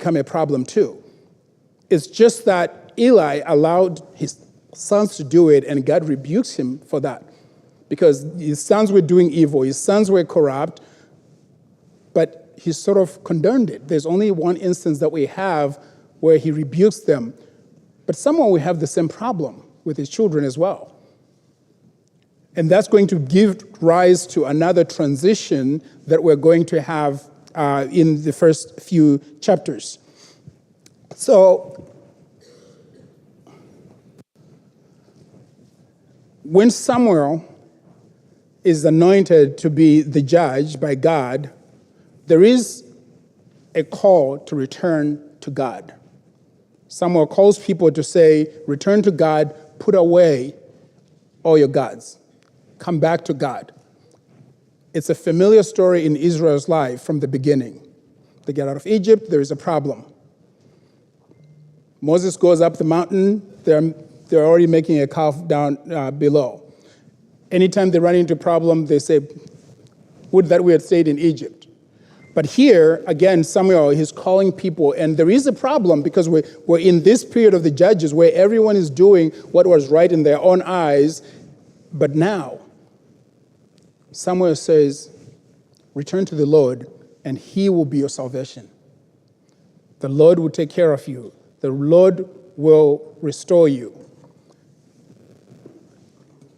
become a problem too. It's just that Eli allowed his sons to do it, and God rebukes him for that. Because his sons were doing evil, his sons were corrupt, but he sort of condoned it. There's only one instance that we have where he rebukes them. But somehow we have the same problem with his children as well. And that's going to give rise to another transition that we're going to have in the first few chapters. So, when Samuel is anointed to be the judge by God, there is a call to return to God. Samuel calls people to say, return to God, put away all your gods. Come back to God. It's a familiar story in Israel's life from the beginning. They get out of Egypt, there is a problem. Moses goes up the mountain, they're already making a calf down below. Anytime they run into a problem, they say, would that we had stayed in Egypt. But here, again, Samuel, he's calling people, and there is a problem because we're in this period of the Judges where everyone is doing what was right in their own eyes. But now, Samuel says, return to the Lord, and he will be your salvation. The Lord will take care of you. The Lord will restore you.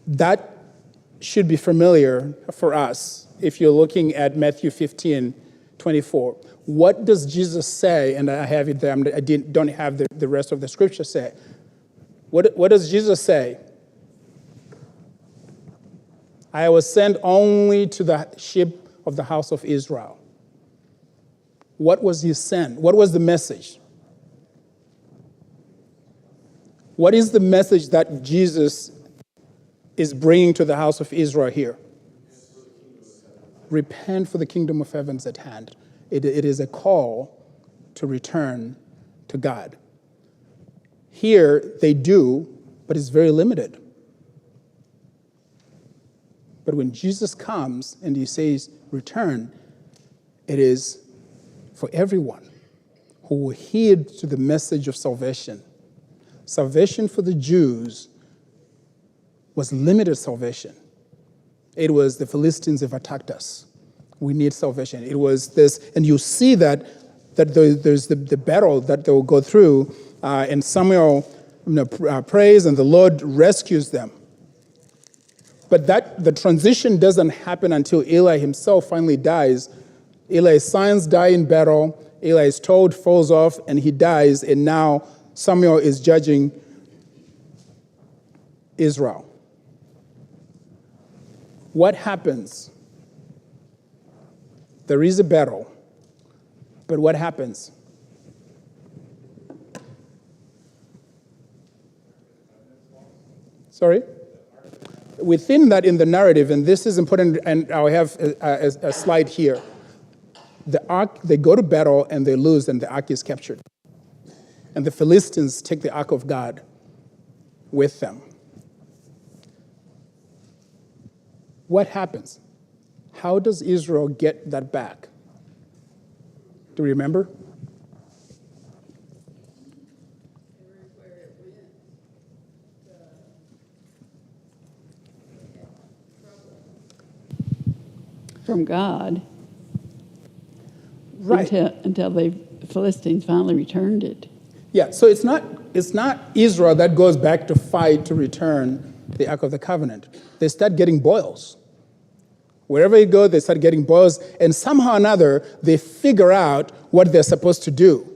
That should be familiar for us if you're looking at Matthew 15:24. What does Jesus say? And I have it there. I don't have the rest of the scripture say. What does Jesus say? I was sent only to the sheep of the house of Israel. What was he sent? What was the message? What is the message that Jesus is bringing to the house of Israel here? Repent, for the kingdom of heaven is at hand. It is a call to return to God. Here they do, but it's very limited. But when Jesus comes and he says, return, it is for everyone who will heed to the message of salvation. Salvation for the Jews was limited salvation. It was the Philistines have attacked us. We need salvation. It was this, and you see that there's the battle that they will go through, and Samuel prays, and the Lord rescues them. But the transition doesn't happen until Eli himself finally dies. Eli's sons die in battle. Eli's toad falls off, and he dies, and now Samuel is judging Israel. What happens? There is a battle, but what happens? Sorry? Within that, in the narrative, and this is important, and I have a slide here. The ark, they go to battle and they lose, and the ark is captured. And the Philistines take the ark of God with them. What happens? How does Israel get that back? Do you remember? From God, right? Until the Philistines finally returned it. Yeah. So it's not Israel that goes back to fight to return the Ark of the Covenant. They start getting boils. Wherever you go, they start getting boils, and somehow or another they figure out what they're supposed to do.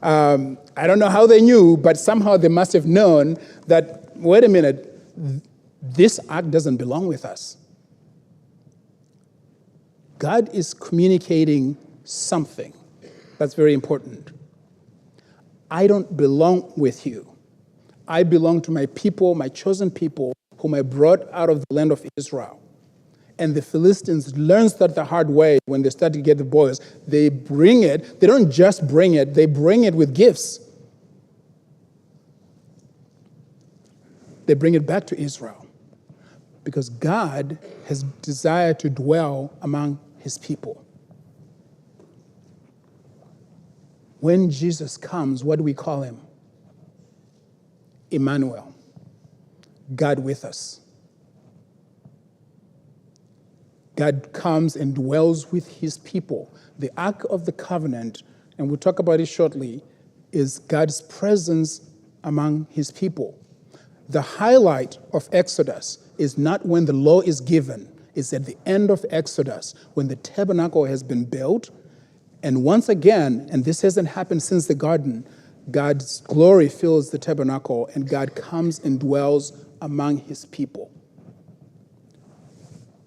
I don't know how they knew, but somehow they must have known that. Wait a minute, this ark doesn't belong with us. God is communicating something that's very important. I don't belong with you. I belong to my people, my chosen people, whom I brought out of the land of Israel. And the Philistines learns that the hard way when they start to get the boils. They bring it. They don't just bring it. They bring it with gifts. They bring it back to Israel because God has desired to dwell among his people. When Jesus comes, what do we call him? Emmanuel, God with us. God comes and dwells with his people. The Ark of the Covenant, and we'll talk about it shortly, is God's presence among his people. The highlight of Exodus is not when the law is given, it's at the end of Exodus when the tabernacle has been built. And once again, and this hasn't happened since the garden, God's glory fills the tabernacle and God comes and dwells among his people.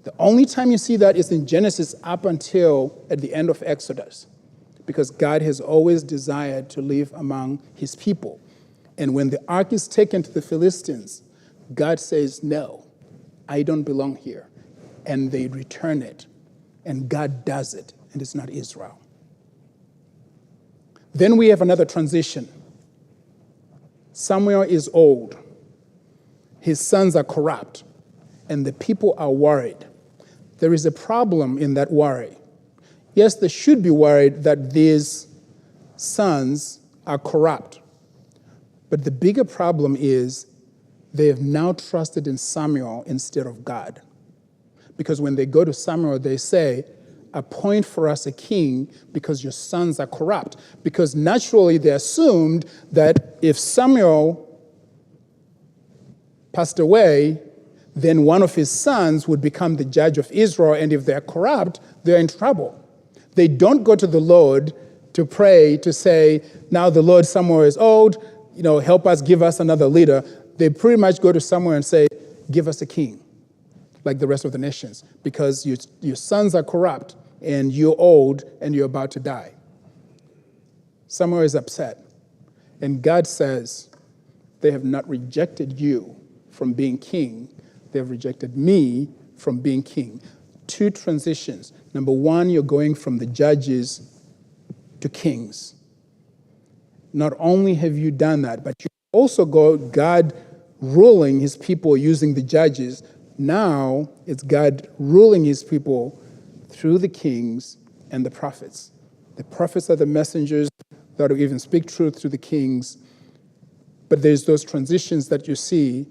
The only time you see that is in Genesis up until at the end of Exodus, because God has always desired to live among his people. And when the ark is taken to the Philistines, God says, no, I don't belong here. And they return it. And God does it, and it's not Israel. Then we have another transition. Samuel is old. His sons are corrupt, and the people are worried. There is a problem in that worry. Yes, they should be worried that these sons are corrupt. But the bigger problem is they have now trusted in Samuel instead of God. Because when they go to Samuel, they say, appoint for us a king because your sons are corrupt. Because naturally they assumed that if Samuel passed away, then one of his sons would become the judge of Israel, and if they're corrupt, they're in trouble. They don't go to the Lord to pray, to say, now the Lord Samuel is old, help us, give us another leader. They pretty much go to Samuel and say, give us a king, like the rest of the nations, because your sons are corrupt, and you're old, and you're about to die. Samuel is upset. And God says, they have not rejected you from being king. They have rejected me from being king. Two transitions. Number one, you're going from the judges to kings. Not only have you done that, but you also got God ruling his people using the judges. Now it's God ruling his people through the kings and the prophets. The prophets are the messengers that will even speak truth to the kings. But there's those transitions that you see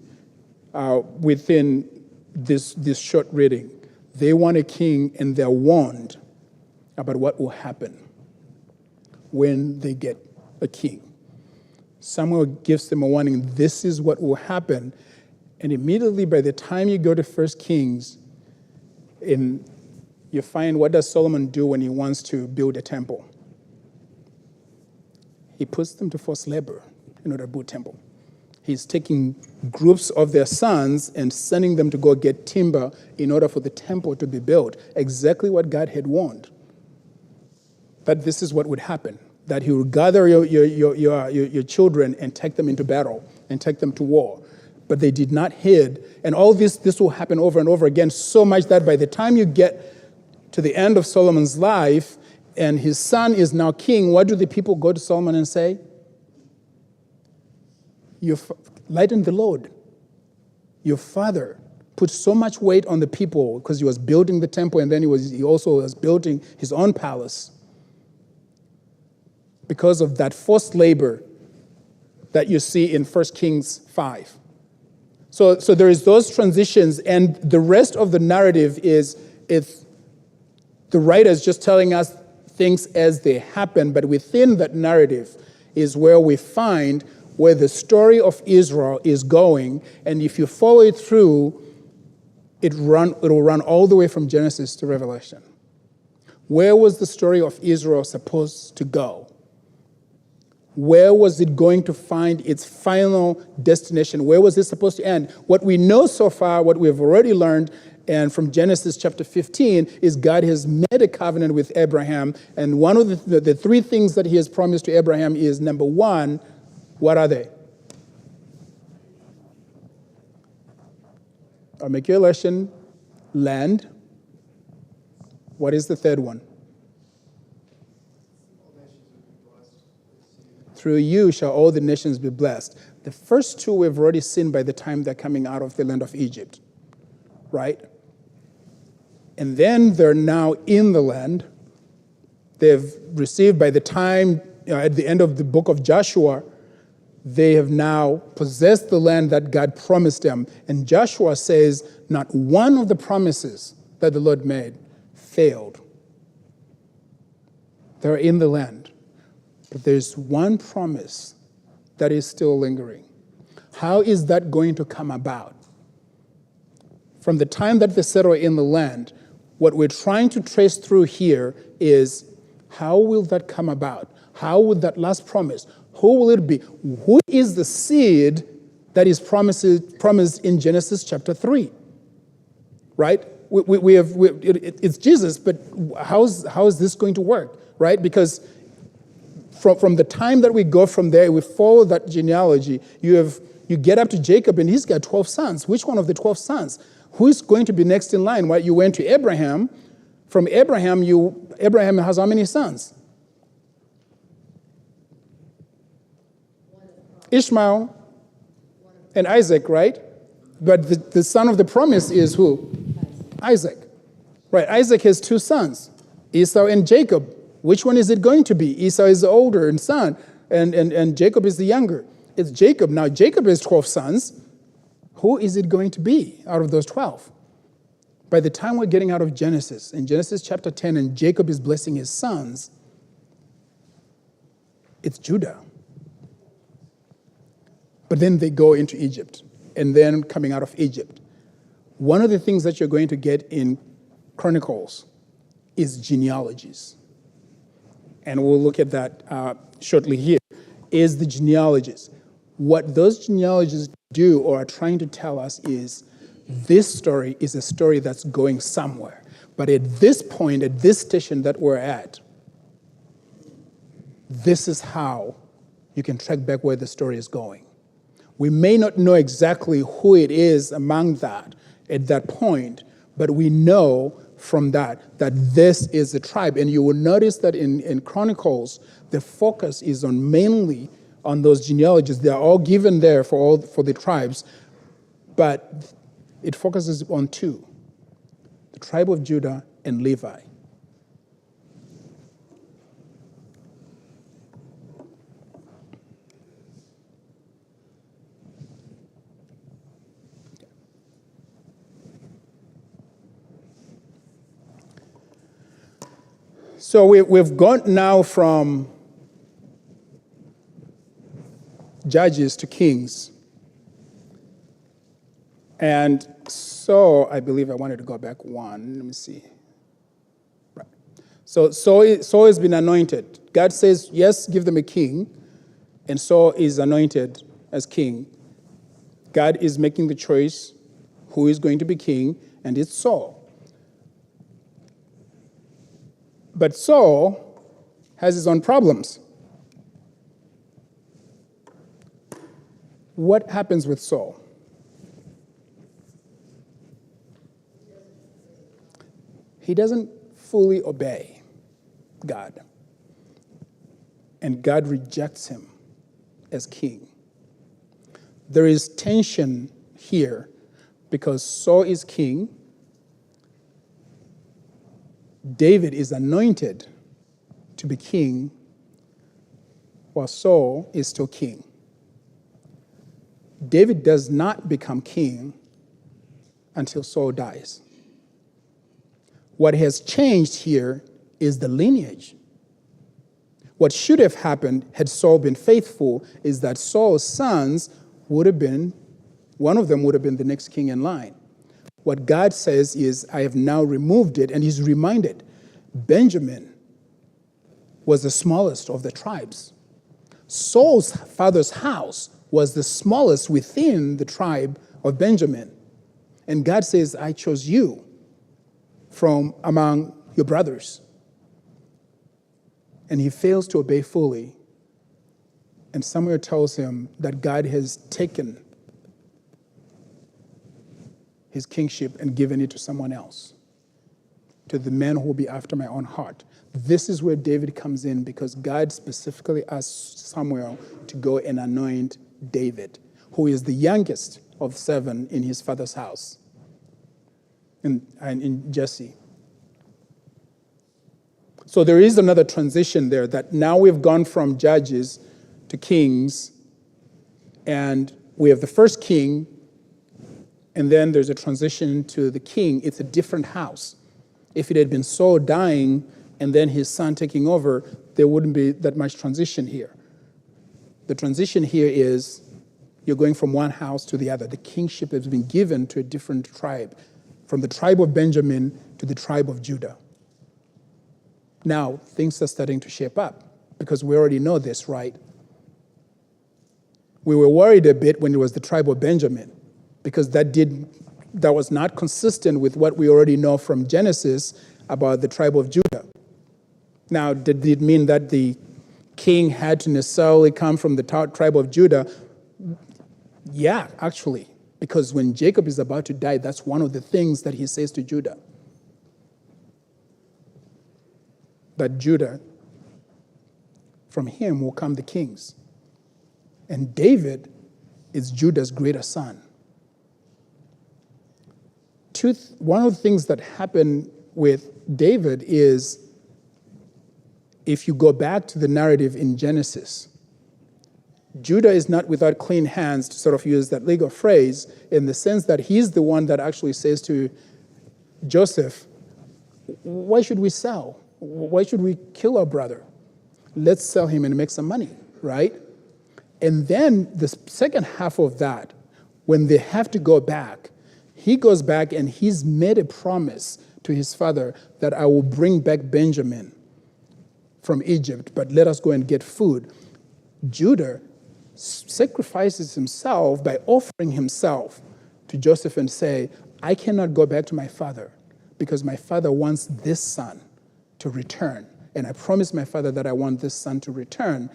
within this short reading. They want a king, and they're warned about what will happen when they get a king. Samuel gives them a warning. This is what will happen. And immediately by the time you go to 1 Kings, you find, what does Solomon do when he wants to build a temple? He puts them to forced labor in order to build a temple. He's taking groups of their sons and sending them to go get timber in order for the temple to be built. Exactly what God had warned. That this is what would happen. That he would gather your children and take them into battle and take them to war. But they did not heed. And all this will happen over and over again, so much that by the time you get to the end of Solomon's life and his son is now king, what do the people go to Solomon and say? You lighten the load. Your father put so much weight on the people because he was building the temple, and then he also was building his own palace. Because of that forced labor that you see in 1 Kings 5. So there is those transitions, and the rest of the narrative is the writer is just telling us things as they happen, but within that narrative is where we find where the story of Israel is going, and if you follow it through, it'll run all the way from Genesis to Revelation. Where was the story of Israel supposed to go? Where was it going to find its final destination? Where was it supposed to end? What we know so far, what we've already learned, and from Genesis chapter 15, is God has made a covenant with Abraham, and one of the three things that he has promised to Abraham is, number one, what are they? I'll make your election, land. What is the third one? Through you shall all the nations be blessed. The first two we've already seen by the time they're coming out of the land of Egypt, right? And then they're now in the land. They've received, by the time at the end of the book of Joshua, they have now possessed the land that God promised them. And Joshua says not one of the promises that the Lord made failed. They're in the land. But there's one promise that is still lingering. How is that going to come about? From the time that they settle in the land, what we're trying to trace through here is, how will that come about? How would that last promise, who will it be? Who is the seed that is promised in Genesis chapter 3? Right? It's Jesus, but how is this going to work? Right? Because from the time that we go from there, we follow that genealogy, you get up to Jacob and he's got 12 sons. Which one of the 12 sons? Who is going to be next in line? Right? You went to Abraham. From Abraham, Abraham has how many sons? Ishmael and Isaac, right? But the son of the promise is who? Isaac. Right, Isaac has 2 sons, Esau and Jacob. Which one is it going to be? Esau is the older and son, and Jacob is the younger. It's Jacob. Now, Jacob has 12 sons. Who is it going to be out of those 12? By the time we're getting out of Genesis, in Genesis chapter 10, and Jacob is blessing his sons, it's Judah. But then they go into Egypt, and then coming out of Egypt. One of the things that you're going to get in Chronicles is genealogies. And we'll look at that shortly here, is the genealogies. What those genealogies do or are trying to tell us is this story is a story that's going somewhere. But at this point, at this station that we're at, this is how you can track back where the story is going. We may not know exactly who it is among that at that point, but we know from that this is the tribe. And you will notice that in Chronicles, the focus is mainly on those genealogies. They are all given there for the tribes, but it focuses on 2, the tribe of Judah and Levi. So we've gone now from Judges to Kings. And so I believe I wanted to go back one. Let me see. Right. So Saul has been anointed. God says, yes, give them a king. And Saul is anointed as king. God is making the choice who is going to be king, and it's Saul. But Saul has his own problems. What happens with Saul? He doesn't fully obey God. And God rejects him as king. There is tension here because Saul is king. David is anointed to be king, while Saul is still king. David does not become king until Saul dies. What has changed here is the lineage. What should have happened had Saul been faithful is that Saul's sons would have been, one of them would have been the next king in line. What God says is, I have now removed it, and he's reminded, Benjamin was the smallest of the tribes. Saul's father's house was the smallest within the tribe of Benjamin. And God says, I chose you from among your brothers. And he fails to obey fully. And Samuel tells him that God has taken his kingship and given it to someone else, to the man who will be after my own heart. This is where David comes in because God specifically asked Samuel to go and anoint David, who is the youngest of 7 in his father's house, and in Jesse. So there is another transition there, that now we've gone from judges to kings, and we have the first king, and then there's a transition to the king. It's a different house. If it had been Saul dying and then his son taking over, there wouldn't be that much transition here. The transition here is you're going from one house to the other. The kingship has been given to a different tribe, from the tribe of Benjamin to the tribe of Judah. Now, things are starting to shape up because we already know this, right? We were worried a bit when it was the tribe of Benjamin because that was not consistent with what we already know from Genesis about the tribe of Judah. Now, did it mean that the king had to necessarily come from the tribe of Judah? Yeah, actually, because when Jacob is about to die, that's one of the things that he says to Judah. That Judah, from him will come the kings. And David is Judah's greater son. One of the things that happened with David is, if you go back to the narrative in Genesis, Judah is not without clean hands, to sort of use that legal phrase, in the sense that he's the one that actually says to Joseph, why should we sell? Why should we kill our brother? Let's sell him and make some money, right? And then the second half of that, when they have to go back, he goes back and he's made a promise to his father that I will bring back Benjamin from Egypt, but let us go and get food. Judah sacrifices himself by offering himself to Joseph and say, I cannot go back to my father because my father wants this son to return. And I promised my father that I want this son to return.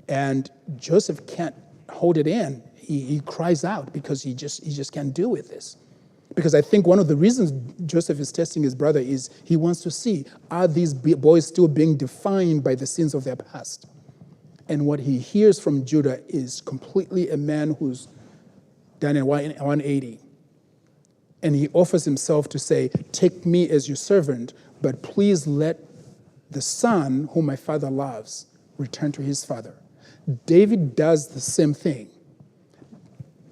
And Joseph can't hold it in. He cries out because he just can't deal with this. Because I think one of the reasons Joseph is testing his brother is he wants to see, are these boys still being defined by the sins of their past? And what he hears from Judah is completely a man who's done in 180. And he offers himself to say, take me as your servant, but please let the son whom my father loves return to his father. David does the same thing.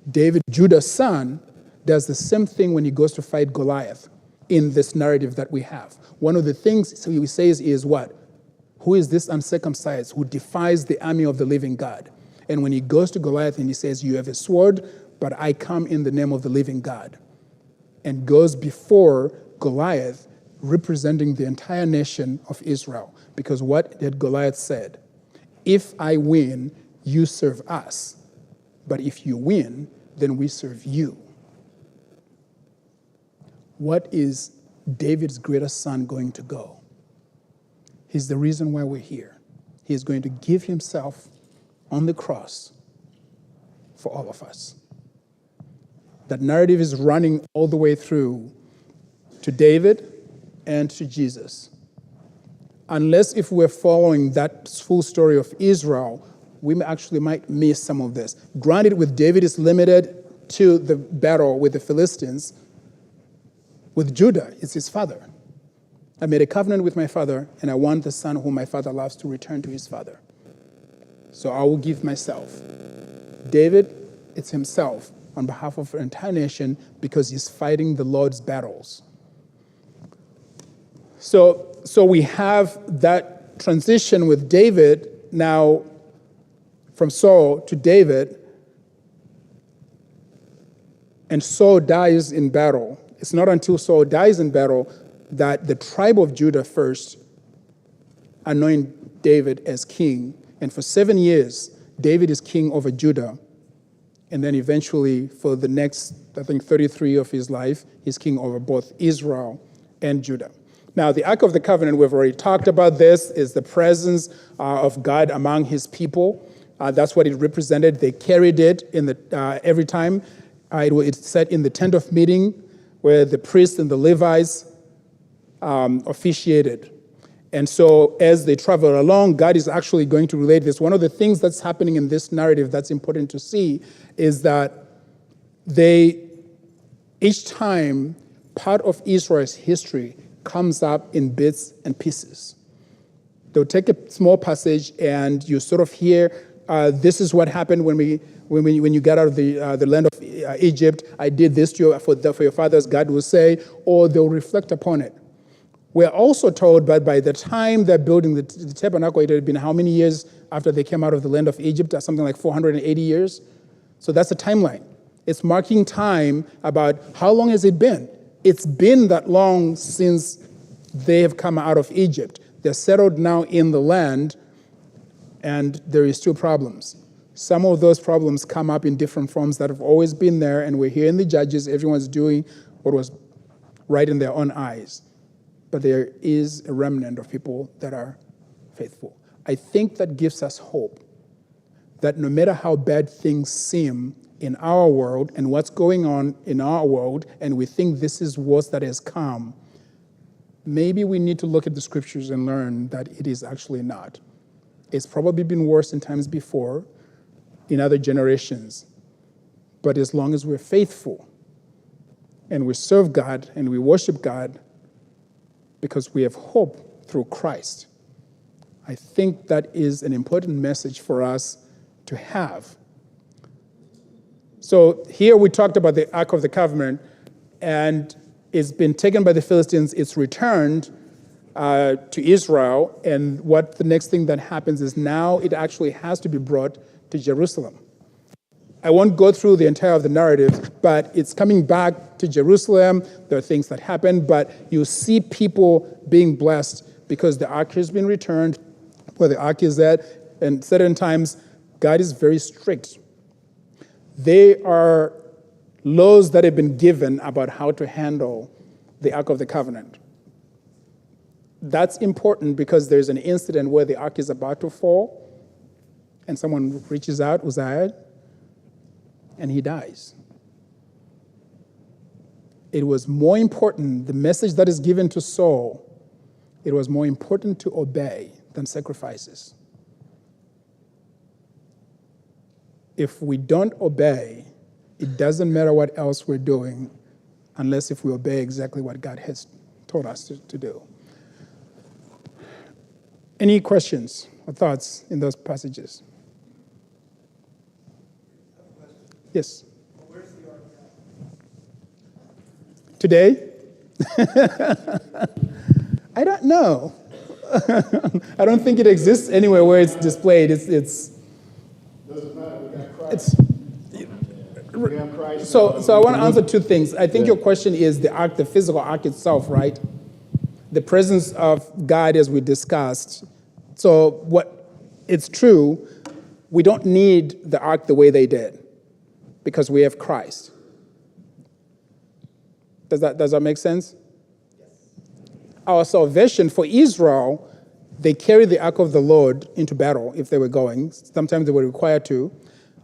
David, Judah's son, does the same thing when he goes to fight Goliath in this narrative that we have. One of the things he says is what? Who is this uncircumcised who defies the army of the living God? And when he goes to Goliath and he says, you have a sword, but I come in the name of the living God. And goes before Goliath, representing the entire nation of Israel. Because what had Goliath said? If I win, you serve us. But if you win, then we serve you. What is David's greatest son going to go? He's the reason why we're here. He is going to give himself on the cross for all of us. That narrative is running all the way through to David and to Jesus. Unless if we're following that full story of Israel, we actually might miss some of this. Granted, with David, it's limited to the battle with the Philistines. With Judah, it's his father. I made a covenant with my father, and I want the son whom my father loves to return to his father. So I will give myself. David, it's himself on behalf of an entire nation because he's fighting the Lord's battles. So we have that transition with David now from Saul to David, and Saul dies in battle. It's not until Saul dies in battle that the tribe of Judah first anoint David as king. And for 7 years, David is king over Judah. And then eventually, for the next, 33 of his life, he's king over both Israel and Judah. Now, the Ark of the Covenant, we've already talked about this, is the presence of God among his people. That's what it represented. They carried it in the every time. It's set in the tent of meeting where the priests and the Levites officiated. And so as they travel along, God is actually going to relate this. One of the things that's happening in this narrative that's important to see is that each time, part of Israel's history comes up in bits and pieces. They'll take a small passage and you sort of hear, this is what happened when you got out of the land of Egypt. I did this to you for your fathers, God will say, or they'll reflect upon it. We're also told that by the time they're building the tabernacle, it had been how many years after they came out of the land of Egypt? Something like 480 years. So that's a timeline. It's marking time about how long has it been? It's been that long since they have come out of Egypt. They're settled now in the land, and there is still problems. Some of those problems come up in different forms that have always been there, and we're hearing the Judges, everyone's doing what was right in their own eyes. But there is a remnant of people that are faithful. I think that gives us hope that no matter how bad things seem in our world and what's going on in our world, and we think this is worse that has come, maybe we need to look at the scriptures and learn that it is actually not. It's probably been worse in times before, in other generations. But as long as we're faithful and we serve God and we worship God because we have hope through Christ, I think that is an important message for us to have. So here we talked about the Ark of the Covenant, and it's been taken by the Philistines, it's returned to Israel, and what the next thing that happens is now it actually has to be brought to Jerusalem. I won't go through the entire of the narrative, but it's coming back to Jerusalem. There are things that happen, but you see people being blessed because the ark has been returned where the ark is at, and certain times God is very strict. There are laws that have been given about how to handle the Ark of the Covenant. That's important because there's an incident where the ark is about to fall, and someone reaches out, Uzziah, and he dies. It was more important, the message that is given to Saul, it was more important to obey than sacrifices. If we don't obey, it doesn't matter what else we're doing unless if we obey exactly what God has told us to do. Any questions or thoughts in those passages? Yes? Where's the ark now? Today? I don't know. I don't think it exists anywhere where it's displayed. It's Doesn't matter. We got Christ. We have Christ. So I want to answer two things. I think your question is the ark, the physical ark itself, right? The presence of God, as we discussed. So it's true, we don't need the ark the way they did because we have Christ. Does that make sense? Yes. Our salvation for Israel, they carried the ark of the Lord into battle if they were going. Sometimes they were required to,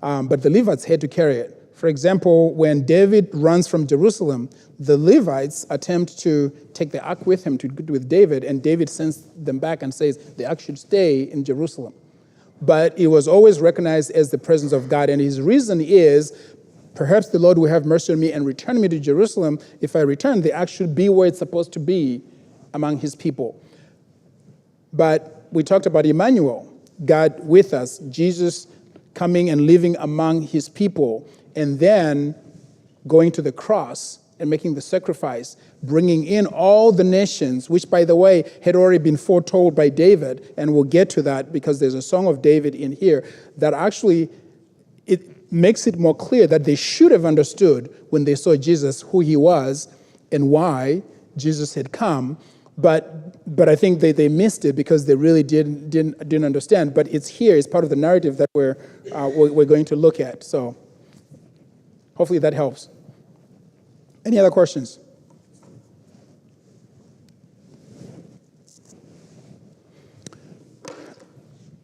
but the Levites had to carry it. For example, when David runs from Jerusalem, the Levites attempt to take the ark with him with David, and David sends them back and says the ark should stay in Jerusalem. But it was always recognized as the presence of God, and his reason is, perhaps the Lord will have mercy on me and return me to Jerusalem. If I return, the ark should be where it's supposed to be among his people. But we talked about Emmanuel, God with us, Jesus coming and living among his people, and then going to the cross and making the sacrifice, bringing in all the nations, which, by the way, had already been foretold by David, and we'll get to that because there's a song of David in here that actually it makes it more clear that they should have understood when they saw Jesus who he was and why Jesus had come. But I think they missed it because they really didn't understand. But it's here, it's part of the narrative that we're going to look at. So hopefully that helps. Any other questions?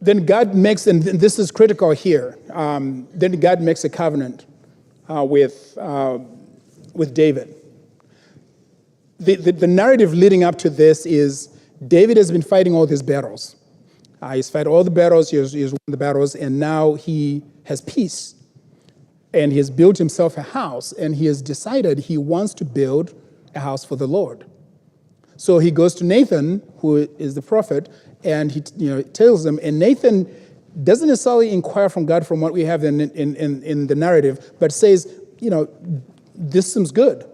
Then God makes, and this is critical here, then God makes a covenant with David. The narrative leading up to this is David has been fighting all these battles. He's fought all the battles, he's won the battles, and now he has peace. And he has built himself a house, and he has decided he wants to build a house for the Lord. So he goes to Nathan, who is the prophet, and he tells him, and Nathan doesn't necessarily inquire from God from what we have in the narrative, but says, this seems good.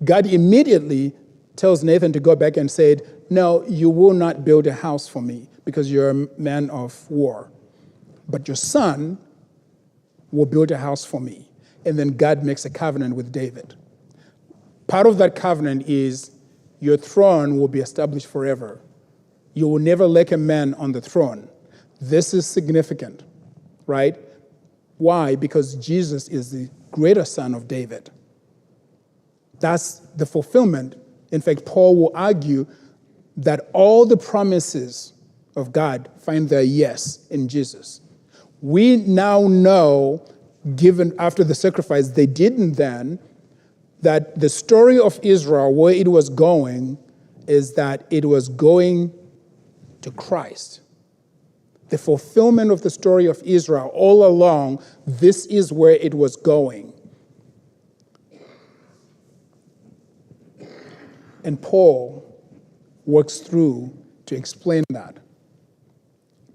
God immediately tells Nathan to go back and said, no, you will not build a house for me because you're a man of war. But your son will build a house for me. And then God makes a covenant with David. Part of that covenant is your throne will be established forever. You will never lack a man on the throne. This is significant, right? Why? Because Jesus is the greater son of David. That's the fulfillment. In fact, Paul will argue that all the promises of God find their yes in Jesus. We now know, given after the sacrifice, they didn't then, that the story of Israel, where it was going, is that it was going to Christ. The fulfillment of the story of Israel all along, this is where it was going. And Paul works through to explain that,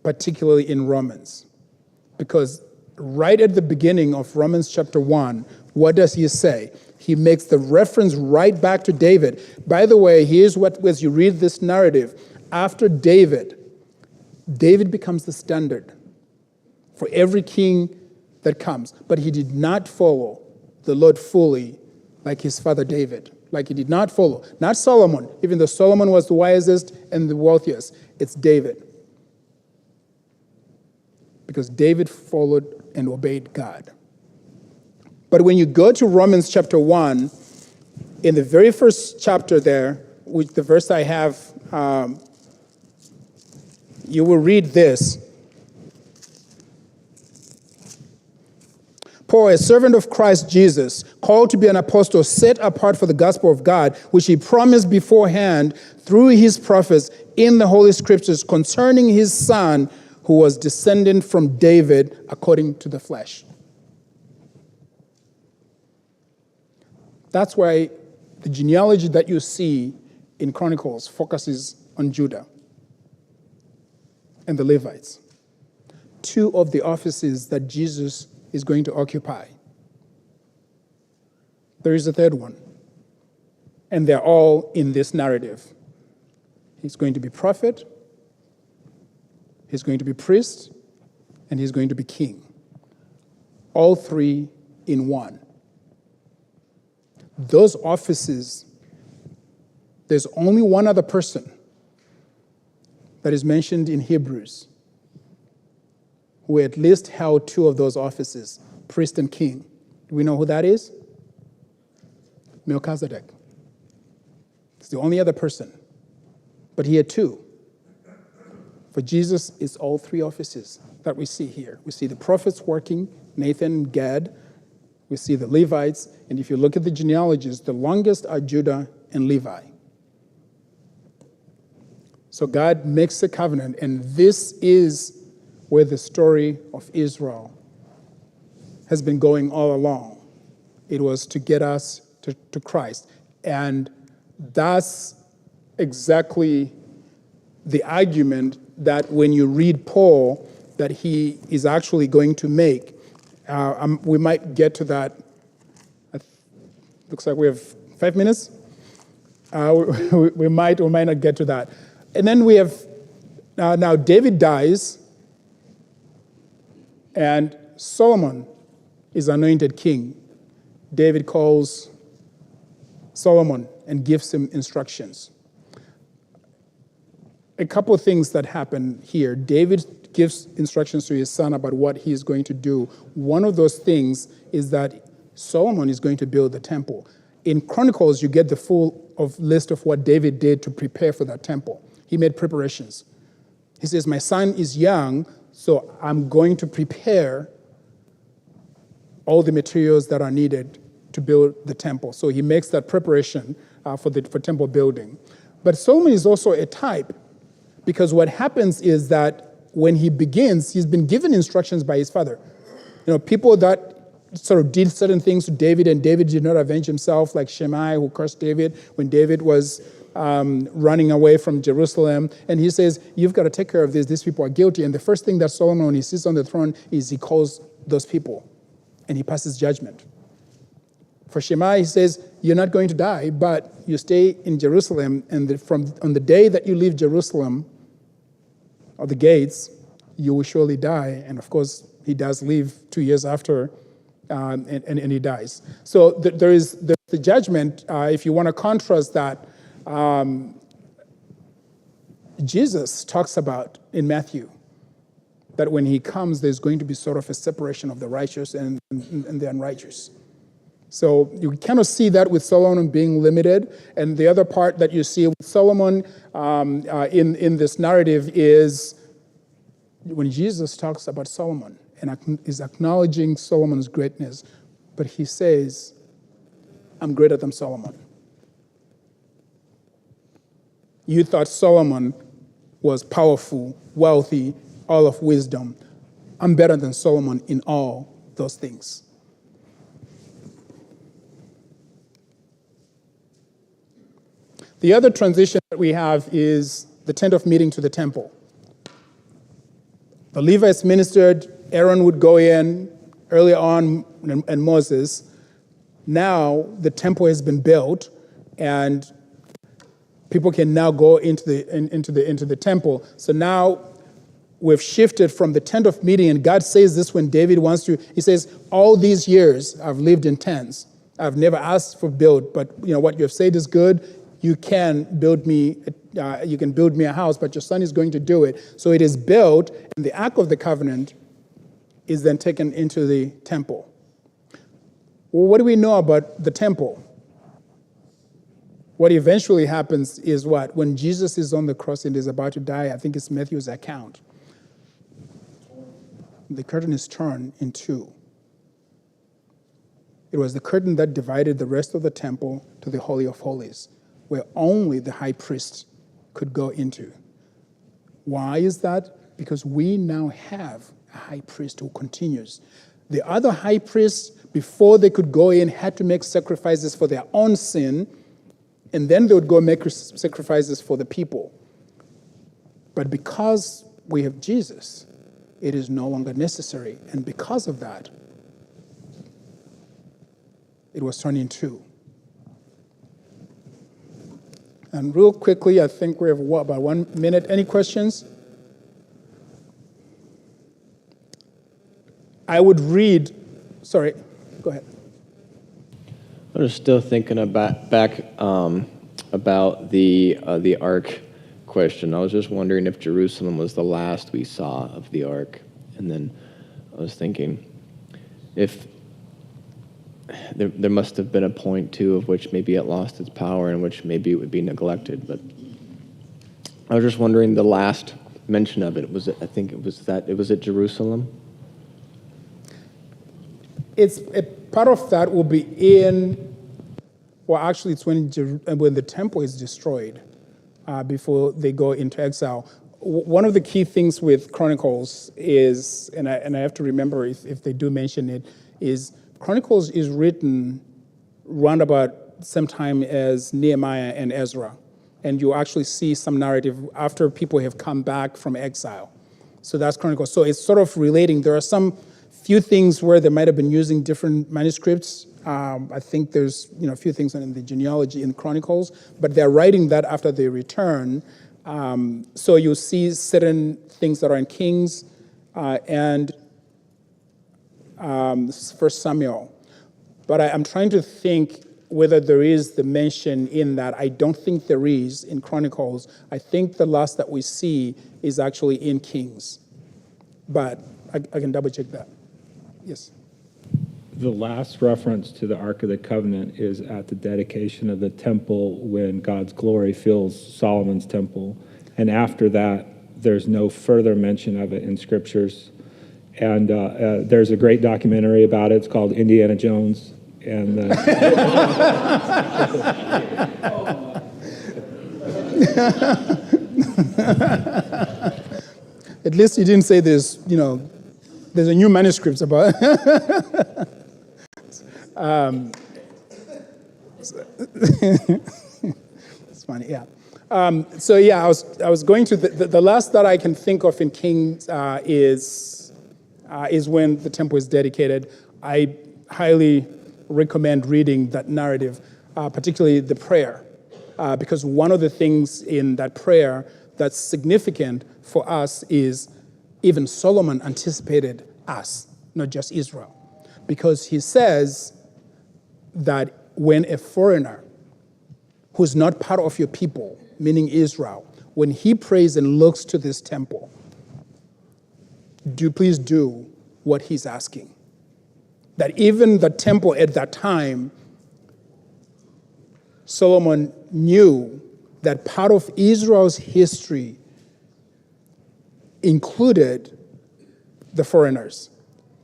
particularly in Romans. Because right at the beginning of Romans chapter 1, what does he say? He makes the reference right back to David. By the way, here's what, as you read this narrative, after David becomes the standard for every king that comes. But he did not follow the Lord fully like his father David. Like he did not follow. Not Solomon, even though Solomon was the wisest and the wealthiest. It's David. Because David followed and obeyed God. But when you go to Romans chapter 1, in the very first chapter there, which the verse I have, you will read this. Paul, a servant of Christ Jesus, called to be an apostle, set apart for the gospel of God, which he promised beforehand through his prophets in the Holy Scriptures concerning his son, who was descended from David according to the flesh. That's why the genealogy that you see in Chronicles focuses on Judah and the Levites. Two of the offices that Jesus is going to occupy. There is a third one. And they're all in this narrative. He's going to be prophet, he's going to be priest, and he's going to be king. All three in one. Those offices, there's only one other person that is mentioned in Hebrews who at least held two of those offices, priest and king. Do we know who that is? Melchizedek. It's the only other person. But he had two. For Jesus, it's all three offices that we see here. We see the prophets working, Nathan, Gad. We see the Levites. And if you look at the genealogies, the longest are Judah and Levi. So God makes a covenant, and this is where the story of Israel has been going all along. It was to get us to Christ. And that's exactly the argument that when you read Paul, that he is actually going to make. We might get to that. Looks like we have 5 minutes. We might or might not get to that. And then we have, now David dies, and Solomon is anointed king. David calls Solomon and gives him instructions. A couple of things that happen here. David gives instructions to his son about what he is going to do. One of those things is that Solomon is going to build the temple. In Chronicles, you get the full list of what David did to prepare for that temple. He made preparations. He says, my son is young, so I'm going to prepare all the materials that are needed to build the temple. So he makes that preparation for temple building. But Solomon is also a type, because what happens is that when he begins, he's been given instructions by his father. People that sort of did certain things to David, and David did not avenge himself, like Shimei, who cursed David when David was running away from Jerusalem. And he says, you've got to take care of this. These people are guilty. And the first thing that Solomon, when he sits on the throne, is he calls those people and he passes judgment. For Shema, he says, you're not going to die, but you stay in Jerusalem. And on the day that you leave Jerusalem, or the gates, you will surely die. And of course, he does leave 2 years after, and he dies. So there is the judgment. If you want to contrast that, Jesus talks about in Matthew that when he comes, there's going to be sort of a separation of the righteous and the unrighteous. So you cannot see that with Solomon being limited. And the other part that you see with Solomon in this narrative is when Jesus talks about Solomon and is acknowledging Solomon's greatness, but he says, I'm greater than Solomon. You thought Solomon was powerful, wealthy, all of wisdom. I'm better than Solomon in all those things. The other transition that we have is the tent of meeting to the temple. The Levites ministered, Aaron would go in early on, and Moses. Now the temple has been built, and people can now go into the temple. So now we've shifted from the tent of meeting, and God says this when David wants to. He says, all these years I've lived in tents. I've never asked for build, but what you have said is good. You can build me a house, but your son is going to do it. So it is built, and the Ark of the Covenant is then taken into the temple. Well, what do we know about the temple? What eventually happens is what? When Jesus is on the cross and is about to die, I think it's Matthew's account. The curtain is torn in two. It was the curtain that divided the rest of the temple to the Holy of Holies, where only the high priest could go into. Why is that? Because we now have a high priest who continues. The other high priests, before they could go in, had to make sacrifices for their own sin, and then they would go make sacrifices for the people. But because we have Jesus, it is no longer necessary. And because of that, it was turned in two. And real quickly, I think we have about 1 minute. Any questions? I would read. Sorry, go ahead. I was still thinking about the ark question. I was just wondering if Jerusalem was the last we saw of the ark, and then I was thinking if there must have been a point too of which maybe it lost its power and which maybe it would be neglected. But I was just wondering the last mention of it was at Jerusalem. It's a part of that will be in. Well, actually, it's when the temple is destroyed before they go into exile. One of the key things with Chronicles is, and I have to remember if they do mention it, is Chronicles is written round about same time as Nehemiah and Ezra. And you actually see some narrative after people have come back from exile. So that's Chronicles. So it's sort of relating. There are some few things where they might have been using different manuscripts. I think there's a few things in the genealogy in Chronicles, but they're writing that after they return. So you'll see certain things that are in Kings and First Samuel. But I'm trying to think whether there is the mention in that. I don't think there is in Chronicles. I think the last that we see is actually in Kings. But I can double check that. Yes. The last reference to the Ark of the Covenant is at the dedication of the temple when God's glory fills Solomon's temple. And after that, there's no further mention of it in scriptures. And there's a great documentary about it. It's called Indiana Jones. And at least you didn't say there's a new manuscript about it's money, yeah. I was going to, the last that I can think of in Kings is when the temple is dedicated. I highly recommend reading that narrative, particularly the prayer, because one of the things in that prayer that's significant for us is even Solomon anticipated us, not just Israel, because he says that when a foreigner who's not part of your people, meaning Israel, when he prays and looks to this temple, please do what he's asking. That even the temple at that time, Solomon knew that part of Israel's history included the foreigners.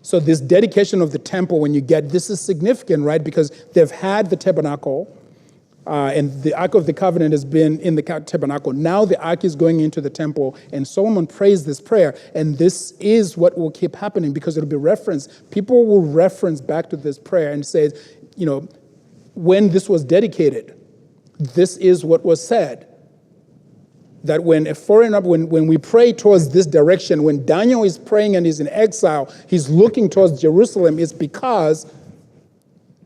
So this dedication of the temple, when you get, this is significant, right? Because they've had the tabernacle, and the Ark of the Covenant has been in the tabernacle. Now the Ark is going into the temple, and Solomon prays this prayer, and this is what will keep happening because it'll be referenced. People will reference back to this prayer and say, when this was dedicated, this is what was said. That when a foreigner, when we pray towards this direction, when Daniel is praying and he's in exile, he's looking towards Jerusalem, it's because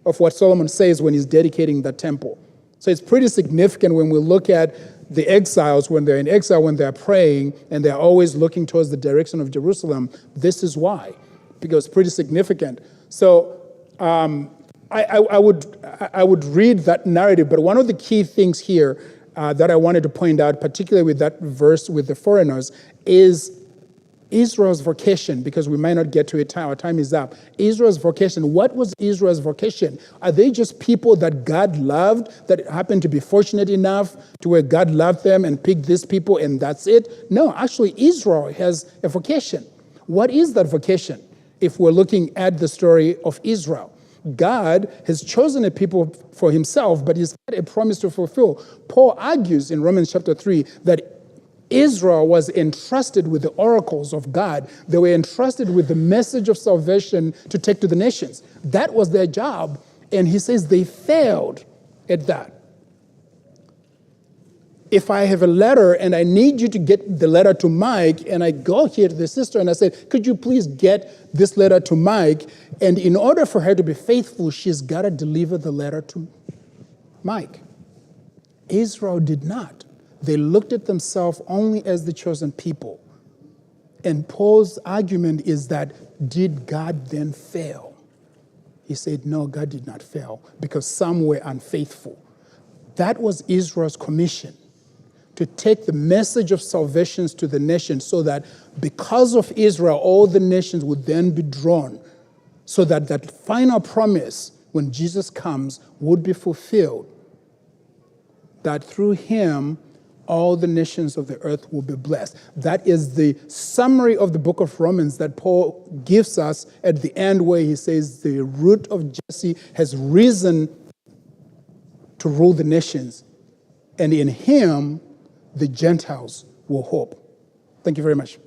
of what Solomon says when he's dedicating the temple. So it's pretty significant when we look at the exiles, when they're in exile, when they're praying, and they're always looking towards the direction of Jerusalem. This is why, because it's pretty significant. So I would read that narrative, but one of the key things here that I wanted to point out, particularly with that verse with the foreigners, is Israel's vocation, because we might not get to it, our time is up. Israel's vocation. What was Israel's vocation? Are they just people that God loved, that happened to be fortunate enough to where God loved them and picked these people and that's it? No, actually Israel has a vocation. What is that vocation? If we're looking at the story of Israel, God has chosen a people for himself, but he's got a promise to fulfill. Paul argues in Romans chapter 3 that Israel was entrusted with the oracles of God. They were entrusted with the message of salvation to take to the nations. That was their job. And he says they failed at that. If I have a letter and I need you to get the letter to Mike, and I go here to the sister and I say, could you please get this letter to Mike? And in order for her to be faithful, she's got to deliver the letter to Mike. Israel did not. They looked at themselves only as the chosen people. And Paul's argument is that, did God then fail? He said, no, God did not fail because some were unfaithful. That was Israel's commission, to take the message of salvation to the nations so that because of Israel, all the nations would then be drawn, so that that final promise, when Jesus comes, would be fulfilled, that through him, all the nations of the earth will be blessed. That is the summary of the book of Romans that Paul gives us at the end, where he says the root of Jesse has risen to rule the nations, and in him the Gentiles will hope. Thank you very much.